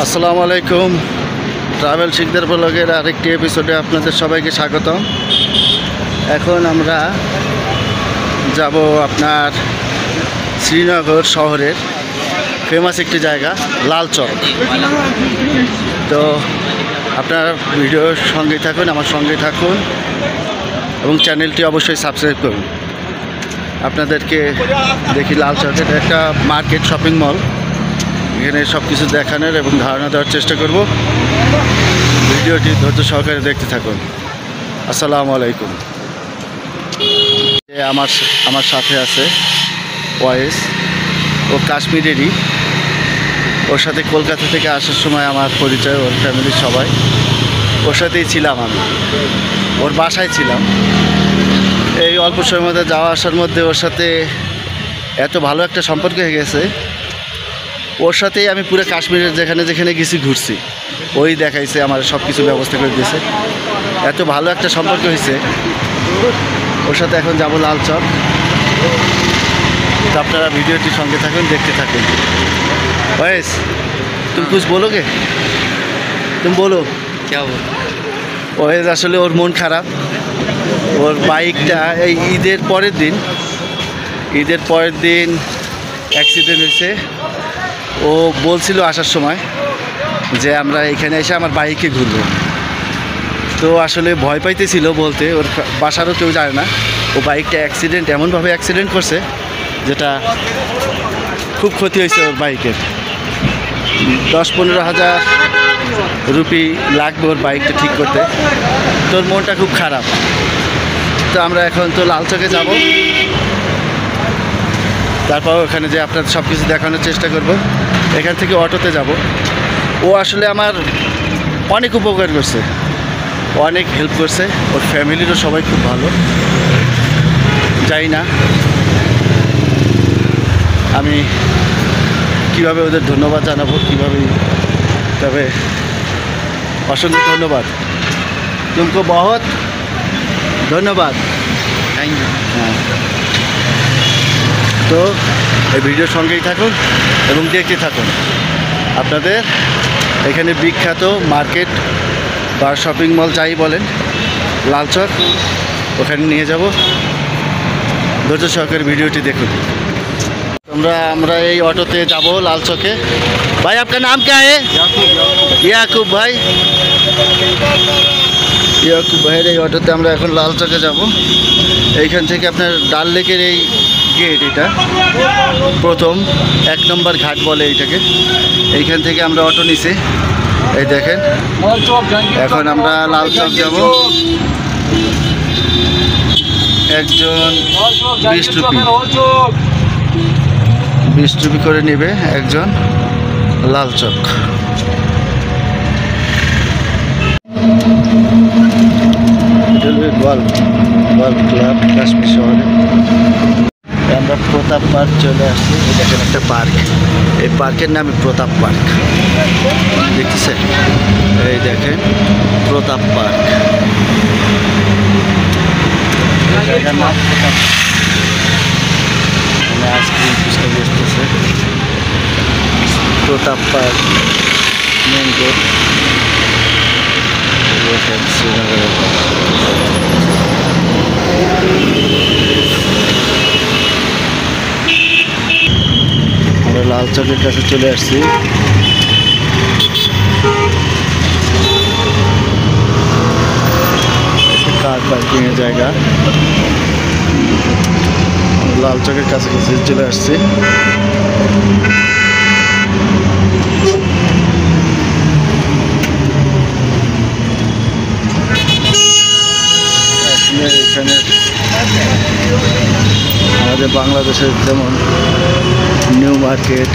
আসসালামু আলাইকুম। ট্রাভেল শিকদার ব্লগের আরেকটি এপিসোডে আপনাদের সবাইকে স্বাগতম। এখন আমরা যাব আপনার শ্রীনগর শহরের ফেমাস একটি জায়গা লালচক। তো আপনারা ভিডিওর সঙ্গেই থাকুন, আমার সঙ্গেই থাকুন এবং চ্যানেলটি অবশ্যই সাবস্ক্রাইব করুন। আপনাদেরকে দেখি লালচকের একটা মার্কেট, শপিং মল। এখানে সব কিছু দেখানোর এবং ধারণা দেওয়ার চেষ্টা করব। ভিডিওটি ধৈর্য সহকারে দেখতে থাকুন। আসসালামু আলাইকুম। আমার সাথে আছে ওয়াইস, ও কাশ্মীরেরই। ওর সাথে কলকাতা থেকে আসার সময় আমার পরিচয়, ওর ফ্যামিলির সবাই। ওর সাথেই ছিলাম, আমি ওর বাসায় ছিলাম। এই অল্প সময়ের মধ্যে যাওয়া আসার মধ্যে ওর সাথে এত ভালো একটা সম্পর্ক হয়ে গেছে। ওর সাথেই আমি পুরো কাশ্মীরের যেখানে যেখানে গেছি ঘুরছি, ওই দেখাইছে, আমার সব কিছু ব্যবস্থা করে দিয়েছে। এত ভালো একটা সম্পর্ক হয়েছে ওর সাথে। এখন যাব লালচক। তো আপনারা ভিডিওটি সঙ্গে থাকুন, দেখতে থাকুন। ওয়েস, তুমি কুছ বলোগে? তুমি বলো। क्या बोल? ওয়েস আসলে ওর মন খারাপ। ওর বাইকটা এই ঈদের পরের দিন অ্যাক্সিডেন্ট হয়েছে। ও বলছিল আসার সময় যে আমরা এখানে এসে আমার বাইকে ঘুরবো। তো আসলে ভয় পাইতেছিল বলতে, ওর বাসারও কেউ জানে না। ও বাইকটা এমনভাবে অ্যাক্সিডেন্ট করছে যেটা খুব ক্ষতি হয়েছে ওর বাইকের। 10-15 হাজার রুপি লাগবে ওর বাইকটা ঠিক করতে। তোর মনটা খুব খারাপ। তো আমরা এখন তো লালচকে যাব, তারপর ওখানে যে আপনার সব কিছু দেখানোর চেষ্টা করব। এখান থেকে অটোতে যাব। ও আসলে আমার অনেক উপকার করছে, অনেক হেল্প করছে। ওর ফ্যামিলিরও সবাই খুব ভালো। জানি না আমি কিভাবে ওদের ধন্যবাদ জানাবো, কীভাবে। তবে অসংখ্য ধন্যবাদ, তুমকো বহুত ধন্যবাদ। Thank you. হ্যাঁ, তো এই ভিডিওর সঙ্গেই থাকুন এবং দেখতে থাকুন। আপনাদের এখানে বিখ্যাত মার্কেট বা শপিং মল যাই বলেন, লালচক, ওখানে নিয়ে যাব। ধৈর্য সহকারে ভিডিওটি দেখুন। আমরা এই অটোতে যাব লালচকে। ভাই, আপনার নাম क्या है? ইয়াকুব ভাই। ইয়াকুব ভাইয়ের এই অটোতে আমরা এখন লালচকে যাব। এইখান থেকে আপনার ডাল লেকের এই গেট, এটা প্রথম 1 নম্বর ঘাট বলে এইটাকে। এইখান থেকে আমরা অটো নিছি, এই দেখেন। এখন আমরা লালচক যাব। একজন 20 রুপি করে নেবে একজন লালচক। গোয়াল ক্লাব কাশ্মীর শহরে আমরা প্রতাপ পার্ক চলে আসছি। এই দেখেন একটা পার্ক, এই পার্কের নাম প্রতাপ পার্ক। দেখতেছেন? এই দেখেন প্রতাপ পার্ক, জায়গার নাম প্রতাপ। আইসক্রিম ফুচকা বসতেছে। প্রতাপ পার্ক মেন রোড, শ্রীনগরের। আমরা লালচকের কাছে চলে আসছি। কার পার্কিংয়ের জায়গা। লালচকের কাছে চলে আসছি। এখানে আমাদের বাংলাদেশের যেমন নিউ মার্কেট,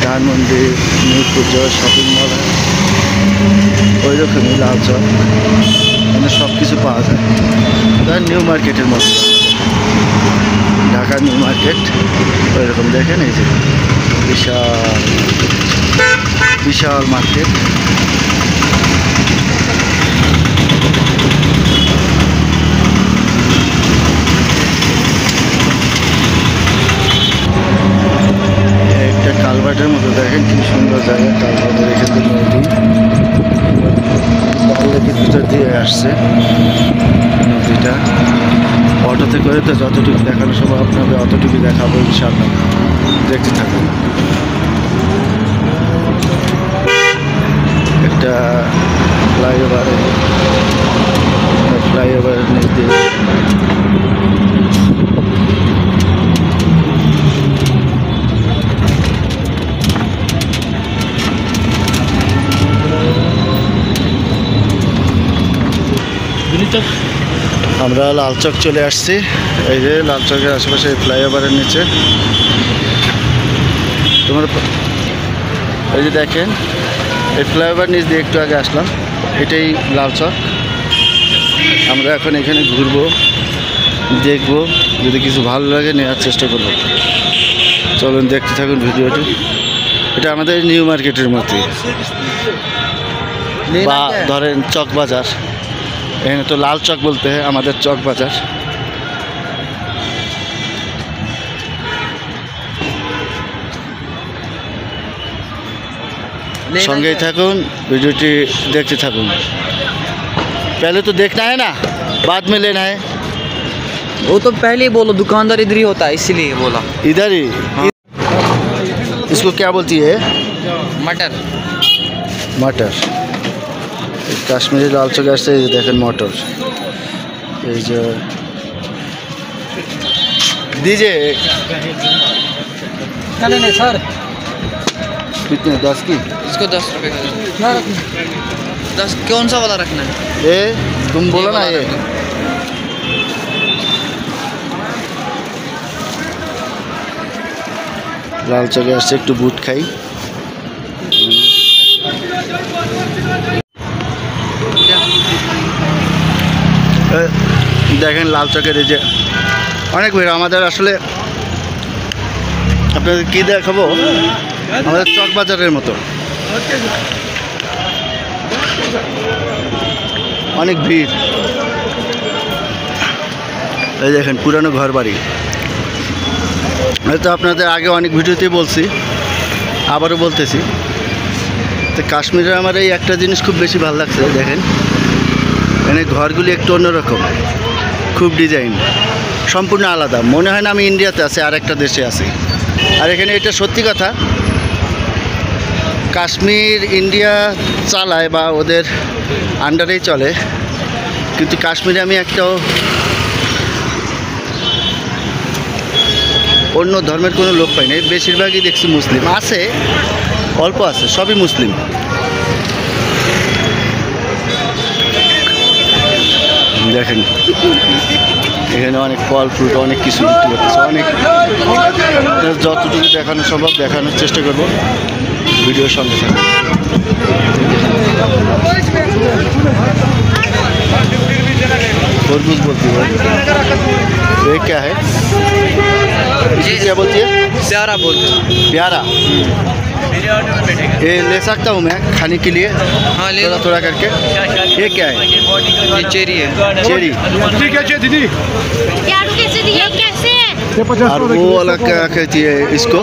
ধানমন্ডি, নিউ পুজো শপিং মল, ওই রকমই লালচক। এখানে সব কিছু পাওয়া যায়। তার নিউ মার্কেটের মতো, ঢাকা নিউ মার্কেট ওই রকম। দেখেন এই যে বিশাল মার্কেট। একটা কালভার্টের মতো দেখেন। দেখেন কি সুন্দর জায়গা, তারপরে এখান থেকে নদী লেকের ভিতর দিয়ে আসছে নদীটা। অটোতে করে তো যতটুকু দেখানো সম্ভব আপনাদের অতটুকু দেখাবো ইনশাআল্লাহ, দেখতে থাকুন। একটা ফ্লাইওভারের নিচ দিয়ে আমরা লালচক চলে আসছি। এই যে লালচকের আশেপাশে ফ্লাইওভারের নিচে তোমার এই যে দেখেন এই ফ্লাইওভার নিচ দিয়ে একটু আগে আসলাম, এটাই লালচক। আমরা এখন এখানে ঘুরবো, দেখবো, যদি কিছু ভালো লাগে নেওয়ার চেষ্টা করবো। চলুন দেখতে থাকুন ভিডিওটি। এটা আমাদের নিউ মার্কেটের মধ্যে, বা ধরেন চক বাজার। এখানে তো লাল চক বলতে হয়, আমাদের চক বাজার। সঙ্গেই থাকুন, ভিডিওটি देखते থাকুন। पहले तो देखना है ना, बाद में लेना है। वो तो पहले ही बोलो, दुकानदार इधर ही होता है इसीलिए बोला। इधर ही हाँ। इसको क्या बोलती है? मटर। मटर। কাশ্মীরি লাল চক আসছে, এই যে দেখেন মটর। এই যে दीजिए नहीं सर, कितने 10 की? इसको 10 रुपए का 10। कौन सा वाला रखना है? ए तुम बोलो ना ये। লাল চকে আসছে, একটু বুট খাই। দেখেন লাল চকের এই যে অনেক ভিড়। আমাদের আসলে আপনাদের কী দেখাবো, আমাদের চক বাজারের মতো অনেক ভিড়। এই দেখেন পুরানো ঘর বাড়ি। হয়তো আপনাদের আগে অনেক ভিডিওতেই বলছি, আবারও বলতেছি। তো কাশ্মীরে আমার এই একটা জিনিস খুব বেশি ভালো লাগছে, দেখেন এখানে ঘরগুলি একটু অন্যরকম, খুব ডিজাইন সম্পূর্ণ আলাদা। মনে হয় না আমি ইন্ডিয়াতে আছি, আর একটা দেশে আছি। আর এখানে এটা সত্যি কথা, কাশ্মীর ইন্ডিয়া চালায় বা ওদের আন্ডারেই চলে, কিন্তু কাশ্মীরে আমি একটাও অন্য ধর্মের কোনো লোক পাই না। বেশিরভাগই দেখছি মুসলিম, আছে অল্প আছে, সবই মুসলিম। দেখেন এখানে অনেক ফল ফ্রুট অনেক কিছু বিক্রি করতেছে, অনেক। যতটুকু দেখানো সম্ভব দেখানোর চেষ্টা করব, ভিডিওর সঙ্গে থাকুন। तरबूज बोलती है, ये क्या है? ये क्या बोलती है? प्यारा बोलते हैं। प्यारा। ये ले सकता हूँ मैं खाने के लिए? हाँ ले थोड़ा लो। थोड़ा करके। ये क्या है? ये चेरी है। चेरी। दीदी क्या कैसे दिया कैसे? और वो वाला क्या कहती है इसको?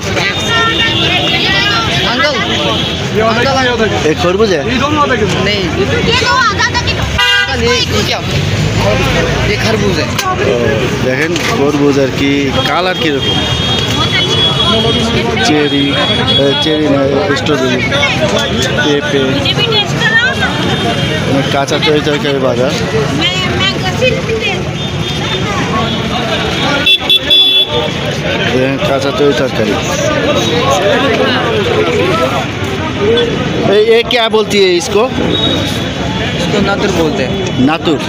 अंकल एक खरबूज है? नहीं, ये दो आधा किलो। अंकल ये क्या? ये खरबूज है। দেখেন খরবুজ আর কি কালার কীরকম। চেরি, চেরি না স্ট্রবেরি, পেঁপে, मुझे भी टेस्ट कराओ ना। অনেক কাঁচা তরকারি বাজার। मैं गसिल दे। দেখেন কাঁচা তরকারি। ये क्या बोलती है इसको? इसको नातुर बोलते हैं। नातुर।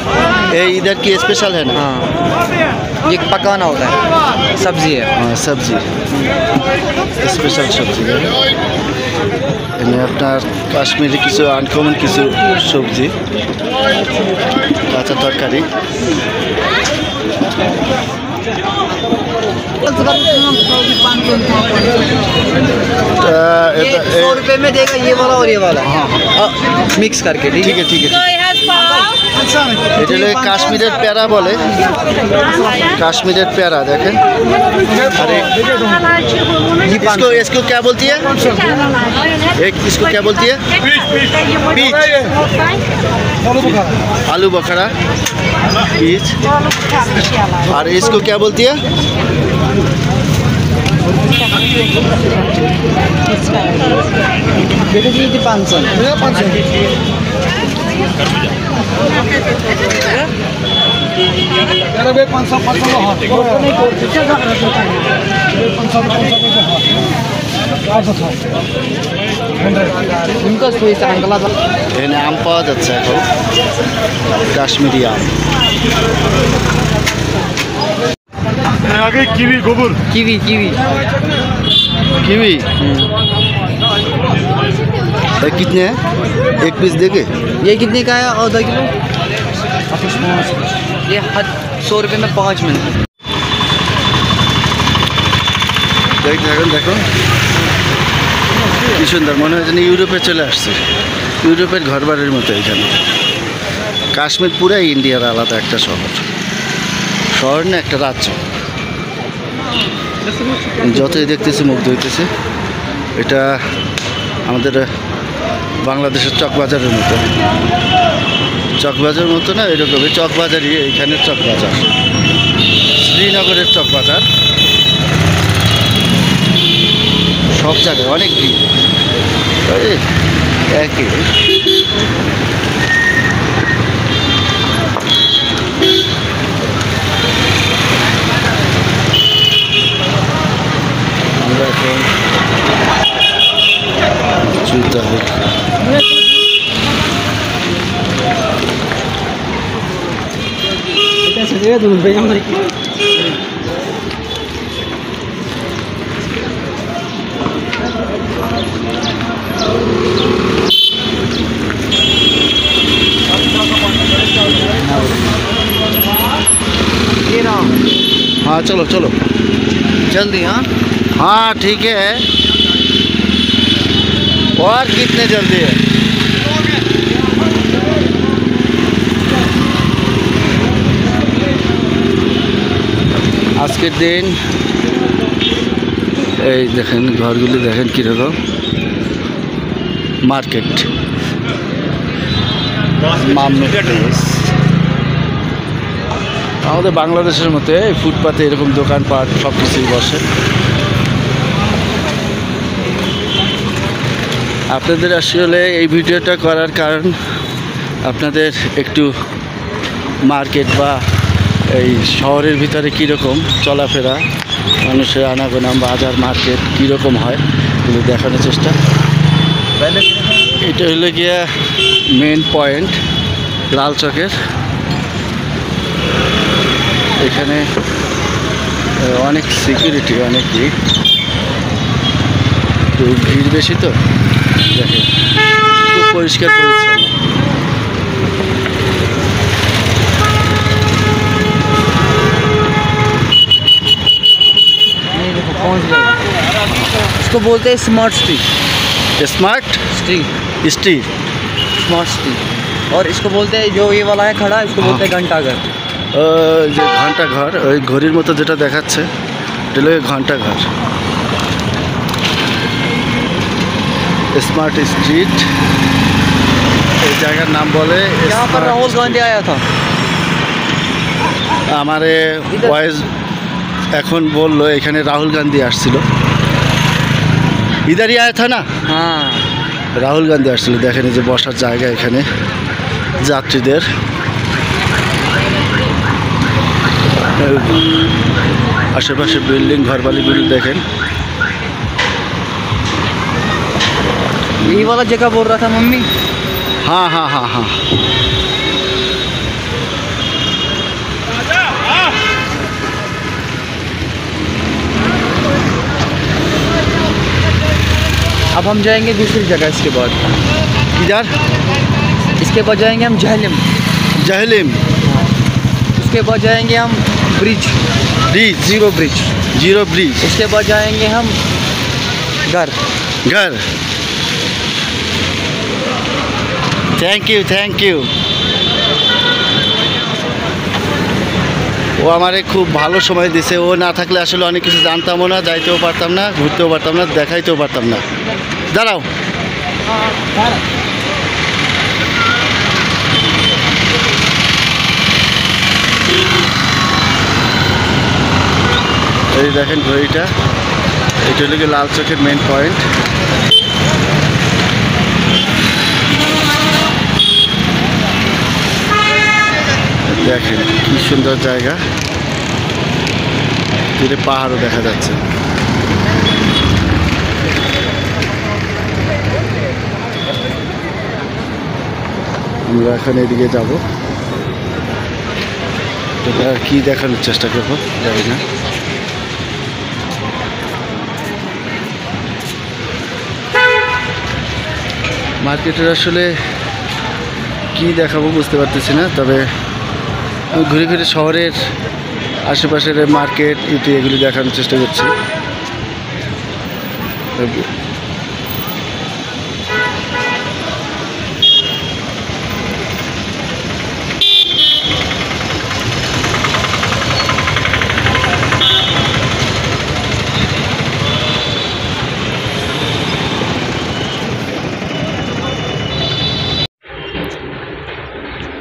ये इधर की स्पेशल है ना? हाँ, ये पकाना होता है, सब्जी है। हाँ सब्जी, स्पेशल सब्जी। এনে আপনার কাশ্মীরি কিছু আনকমন কিছু সবজি, কাঁচা তরকারি। ये 100 रुपए में देगा, ये वाला और ये वाला। हाँ मिक्स करके। ठीक है ठीक है ठीक है। So it has এটা হলো কাশ্মীরের প্যারা বলে, কাশ্मीरेर प्यारा देखें। अरे इसको इसको क्या बोलती है? एक इसको क्या बोलती है? पीच। आलू बखरा पीच। और इसको क्या बोलती है? এখানে আম পাওয়া যাচ্ছে এখন, কাশ্মীরি আম। आगे कीवी गोबर कीवी कीवी कीवी कितने हैं? एक पीस देके ये कितने का है? आधा किलो। ये 100 रुपये में 5 मिनट। দেখুন দেখুন কি সুন্দর, মনে হয় যেন ইউরোপে চলে আসছে, ইউরোপের ঘরবাড়ির মতো। এখানে কাশ্মীর পুরাই ইন্ডিয়ার আলাদা একটা শহর, শহর না একটা রাজ্য। যতই দেখতেছি মুগ্ধ হইতেছে। এটা আমাদের বাংলাদেশের চকবাজারের মতো, চকবাজারের মতো না, এরকমই চকবাজারই এইখানের চকবাজার, শ্রীনগরের চকবাজার। সব জায়গায় অনেক ভিড়, একই আমরা এখন জুতা हाँ चलो चलो जल्दी। हाँ हाँ ठीक है, और कितने जल्दी है? আজকের দিন এই দেখেন ঘরগুলি দেখেন কীরকম, মার্কেট আমাদের বাংলাদেশের মতো এই ফুটপাতে এরকম দোকানপাট সব কিছুই বসে। আপনাদের আসলে এই ভিডিওটা করার কারণ আপনাদের একটু মার্কেট বা এই শহরের ভিতরে কীরকম চলাফেরা, মানুষের আনাগোনা, বাজার মার্কেট কীরকম হয় এগুলো দেখানোর চেষ্টা। এটা হলো গিয়া মেন পয়েন্ট লাল চকের। এখানে অনেক সিকিউরিটি, অনেক ভিড় বেশি, তো দেখেন খুব পরিষ্কার পরিচ্ছন্ন। इसको बोलते हैं smart street. Smart street street smart street. और इसको बोलते हैं, जो ये वाला है खड़ा, इसको बोलते हैं घंटाघर। যে ঘন্টাঘর, ওই ঘড়ির মতো যেটা দেখাচ্ছে এটা হলো ঘন্টাঘর। स्मार्ट स्ट्रीट এই জায়গার নাম বলে। यहाँ पर राहुल गांधी आया था। আমারে ভয়েস এখন বললো এখানে রাহুল গান্ধী আসছিল। ইদারি আয়া থা না? हाँ রাহুল গান্ধী আসছিল। দেখেন এই যে বসার জায়গা এখানে যাত্রীদের। আশেপাশে বিল্ডিং, ঘরবাড়ি বিল্ডিং দেখেন। यही वाला जगह बोल रहा था मम्मी। हाँ हाँ हाँ हाँ अब हम जाएंगे दूसरी जगह इसके बाद। इधर इसके बाद जाएंगे हम झेलम। जहलिम उसके बाद जाएंगे हम bridge, bridge, zero bridge. Zero bridge. उसके बाद जाएंगे हम घर। घर। Thank you thank you. ও আমারে খুব ভালো সময় দিছে। ও না থাকলে আসলে অনেক কিছু জানতামও না, যাইতেও পারতাম না, ঘুরতেও পারতাম না, দেখাইতেও পারতাম না। দাঁড়াও, এই দেখেন ঘড়িটা, এটা হলো গিয়ে লাল চকের মেন পয়েন্ট। দেখেন কি সুন্দর জায়গা, দূরে পাহাড়ও দেখা যাচ্ছে। আমরা এখন এদিকে যাব, আর কি দেখানোর চেষ্টা করবো জানি না। মার্কেটের আসলে কি দেখাবো বুঝতে পারতেছি না, তবে আমি ঘুরে ঘুরে শহরের আশেপাশের মার্কেট এগুলি দেখানোর চেষ্টা করছি।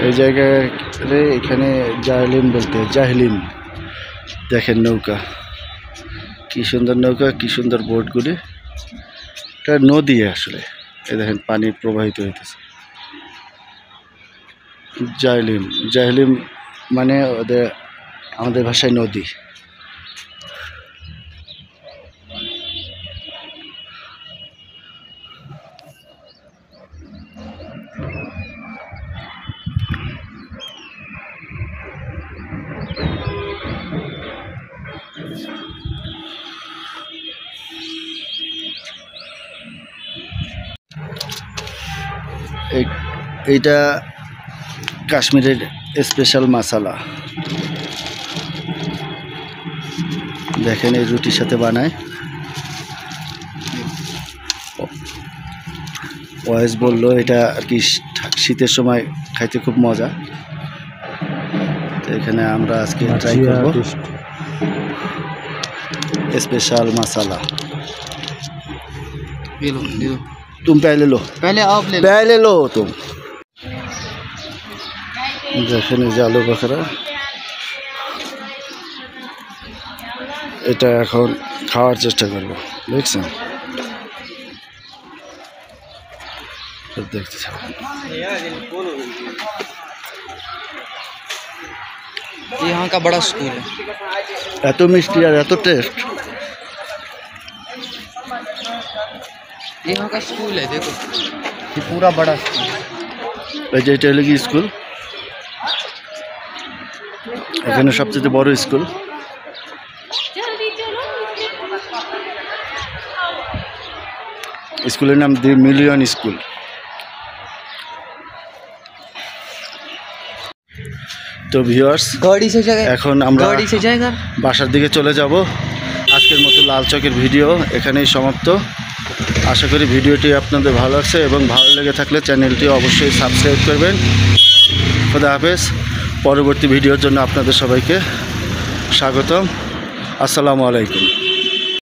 এই জায়গায় এখানে জাহলিম বলতে জাহলিম। দেখেন নৌকা, কি সুন্দর নৌকা, কি সুন্দর বোটগুলি। এটা নদী আসলে, এই দেখেন পানি প্রবাহিত হইতেছে। জাহলিম, জাহলিম মানে আমাদের ভাষায় নদী। এইটা কাশ্মীরের স্পেশাল মশলা। দেখেন এই রুটির সাথে বানায়। ওয়েস বললো এটা আর কি শীতের সময় খাইতে খুব মজা। তো এখানে আমরা আজকে ট্রাই করব स्पेशल मसाला। ये लो, ये लो। तुम पहले लो, पहले आप ले लो। पहले लो तुम। দেখেন এই যে আলু বখরা, এটা এখন খাওয়ার চেষ্টা করব। দেখছেন, দেখতে থাকুন। ये यहाँ का बड़ा स्कूल है। এত মিষ্টি আর এত টেস্ট। ये यहाँ का स्कूल है, देखो ये पूरा बड़ा स्कूल है। এই যে এটা হলো কি স্কুল, এখানে সবচেয়ে বড় স্কুল। স্কুলের নাম দি মিলিয়ন স্কুল। তো ভিউয়ার্স, गाड़ी से जाएगा, এখন আমরা गाड़ी से जाएगा। বাসার দিকে চলে যাব। আজকের মতো লাল চকের ভিডিও এখানেই সমাপ্ত। আশা করি ভিডিওটি আপনাদের ভালো লাগছে এবং ভালো লেগে থাকলে চ্যানেলটি অবশ্যই সাবস্ক্রাইব করবেন। খোদা হাফেজ। পরবর্তী ভিডিওর জন্য আপনাদের সবাইকে স্বাগতম। আসসালামু আলাইকুম।